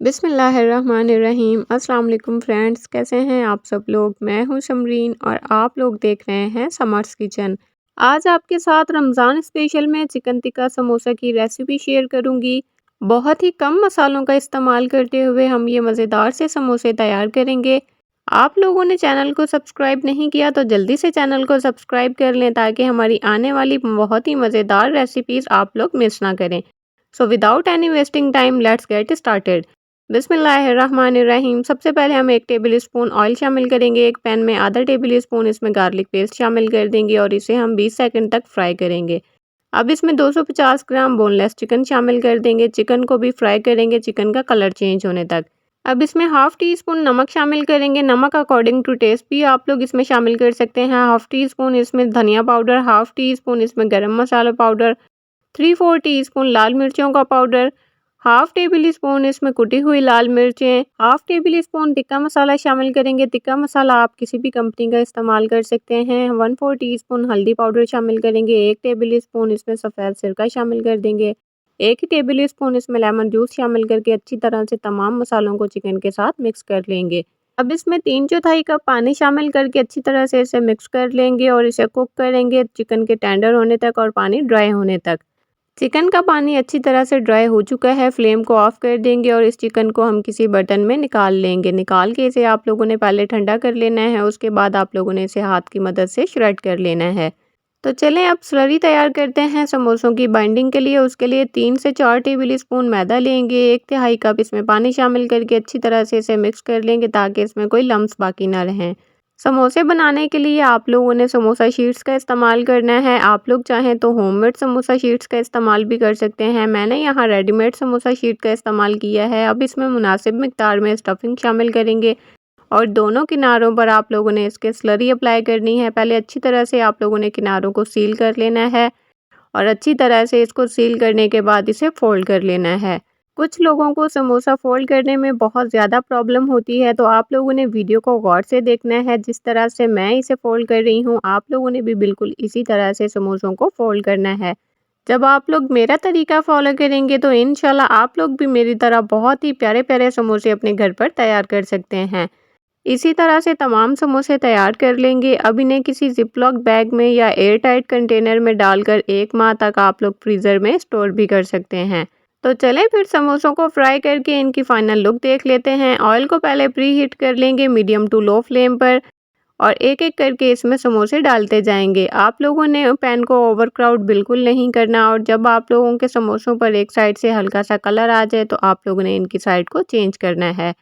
बिस्मिल्लाहिर्रहमानिर्रहीम। अस्सलाम वालेकुम फ्रेंड्स, कैसे हैं आप सब लोग। मैं हूं शमरीन और आप लोग देख रहे हैं समर्स किचन। आज आपके साथ रमज़ान स्पेशल में चिकन टिक्का समोसा की रेसिपी शेयर करूंगी। बहुत ही कम मसालों का इस्तेमाल करते हुए हम ये मज़ेदार से समोसे तैयार करेंगे। आप लोगों ने चैनल को सब्सक्राइब नहीं किया तो जल्दी से चैनल को सब्सक्राइब कर लें ताकि हमारी आने वाली बहुत ही मज़ेदार रेसिपीज़ आप लोग मिस ना करें। So without any wasting time let's get started. बिस्मिल्लाहिर्रहमानिर्रहीम। सबसे पहले हम 1 टेबल स्पून ऑयल शामिल करेंगे। एक पैन में आधा टेबल स्पून इसमें गार्लिक पेस्ट शामिल कर देंगे और इसे हम 20 सेकंड तक फ्राई करेंगे। अब इसमें 250 ग्राम बोनलेस चिकन शामिल कर देंगे। चिकन को भी फ्राई करेंगे चिकन का कलर चेंज होने तक। अब इसमें हाफ टी स्पून नमक शामिल करेंगे। नमक अकॉर्डिंग टू टेस्ट भी आप लोग इसमें शामिल कर सकते हैं। हाफ टी स्पून इसमें धनिया पाउडर, हाफ टी स्पून इसमें गरम मसाला पाउडर, 3/4 टीस्पून लाल मिर्चों का पाउडर, हाफ टेबल स्पून इसमें कुटी हुई लाल मिर्चें, half table spoon tikka masala शामिल करेंगे। टिक्का मसाला आप किसी भी कंपनी का इस्तेमाल कर सकते हैं। 1/4 टीस्पून हल्दी पाउडर शामिल करेंगे। 1 टेबल स्पून इसमें सफ़ेद सिरका शामिल कर देंगे। 1 टेबल स्पून इसमें लेमन जूस शामिल करके अच्छी तरह से तमाम मसालों को चिकन के साथ मिक्स कर लेंगे। अब इसमें 3/4 कप पानी शामिल करके अच्छी तरह से इसे मिक्स कर लेंगे और इसे कुक करेंगे चिकन के टेंडर होने तक और पानी ड्राई होने तक। चिकन का पानी अच्छी तरह से ड्राई हो चुका है। फ्लेम को ऑफ कर देंगे और इस चिकन को हम किसी बर्तन में निकाल लेंगे। निकाल के इसे आप लोगों ने पहले ठंडा कर लेना है। उसके बाद आप लोगों ने इसे हाथ की मदद से श्रेड कर लेना है। तो चलें अब स्लरी तैयार करते हैं समोसों की बाइंडिंग के लिए। उसके लिए 3 से 4 टेबल स्पून मैदा लेंगे। 1/3 कप इसमें पानी शामिल करके अच्छी तरह से इसे मिक्स कर लेंगे ताकि इसमें कोई लम्स बाकी ना रहें। समोसे बनाने के लिए आप लोगों ने समोसा शीट्स का इस्तेमाल करना है। आप लोग चाहें तो होममेड समोसा शीट्स का इस्तेमाल भी कर सकते हैं। मैंने यहाँ रेडीमेड समोसा शीट का इस्तेमाल किया है। अब इसमें मुनासिब मिक़दार में स्टफिंग शामिल करेंगे और दोनों किनारों पर आप लोगों ने इसके स्लरी अप्लाई करनी है। पहले अच्छी तरह से आप लोगों ने किनारों को सील कर लेना है और अच्छी तरह से इसको सील करने के बाद इसे फोल्ड कर लेना है। कुछ लोगों को समोसा फोल्ड करने में बहुत ज़्यादा प्रॉब्लम होती है तो आप लोगों ने वीडियो को गौर से देखना है। जिस तरह से मैं इसे फोल्ड कर रही हूँ आप लोगों ने भी बिल्कुल इसी तरह से समोसों को फोल्ड करना है। जब आप लोग मेरा तरीका फॉलो करेंगे तो इंशाल्लाह आप लोग भी मेरी तरह बहुत ही प्यारे प्यारे समोसे अपने घर पर तैयार कर सकते हैं। इसी तरह से तमाम समोसे तैयार कर लेंगे। अब इन्हें किसी जिपलॉक बैग में या एयर टाइट कंटेनर में डालकर 1 माह तक आप लोग फ्रीज़र में स्टोर भी कर सकते हैं। तो चलें फिर समोसों को फ्राई करके इनकी फाइनल लुक देख लेते हैं। ऑयल को पहले प्री हीट कर लेंगे मीडियम टू लो फ्लेम पर और एक एक करके इसमें समोसे डालते जाएंगे। आप लोगों ने पैन को ओवरक्राउड बिल्कुल नहीं करना और जब आप लोगों के समोसों पर एक साइड से हल्का सा कलर आ जाए तो आप लोगों ने इनकी साइड को चेंज करना है।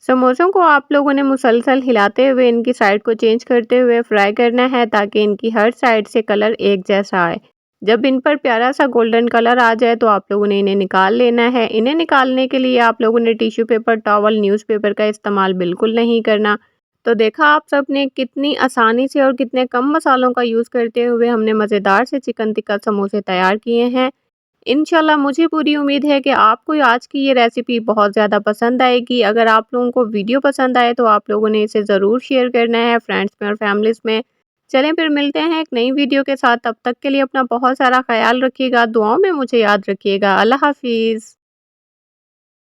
समोसों को आप लोगों ने मुसलसल हिलाते हुए इनकी साइड को चेंज करते हुए फ्राई करना है ताकि इनकी हर साइड से कलर एक जैसा आए। जब इन पर प्यारा सा गोल्डन कलर आ जाए तो आप लोगों ने इन्हें निकाल लेना है। इन्हें निकालने के लिए आप लोगों ने टिश्यू पेपर, टॉवल, न्यूज़पेपर का इस्तेमाल बिल्कुल नहीं करना। तो देखा आप सब ने कितनी आसानी से और कितने कम मसालों का यूज़ करते हुए हमने मज़ेदार से चिकन टिक्का समोसे तैयार किए हैं। इंशाल्लाह मुझे पूरी उम्मीद है कि आपको आज की ये रेसिपी बहुत ज़्यादा पसंद आएगी। अगर आप लोगों को वीडियो पसंद आए तो आप लोगों ने इसे ज़रूर शेयर करना है फ्रेंड्स में और फैमिलीज़ में। चलें फिर मिलते हैं एक नई वीडियो के साथ। तब तक के लिए अपना बहुत सारा ख्याल रखिएगा। दुआओं में मुझे याद रखिएगा। अल्लाह हाफ़िज़।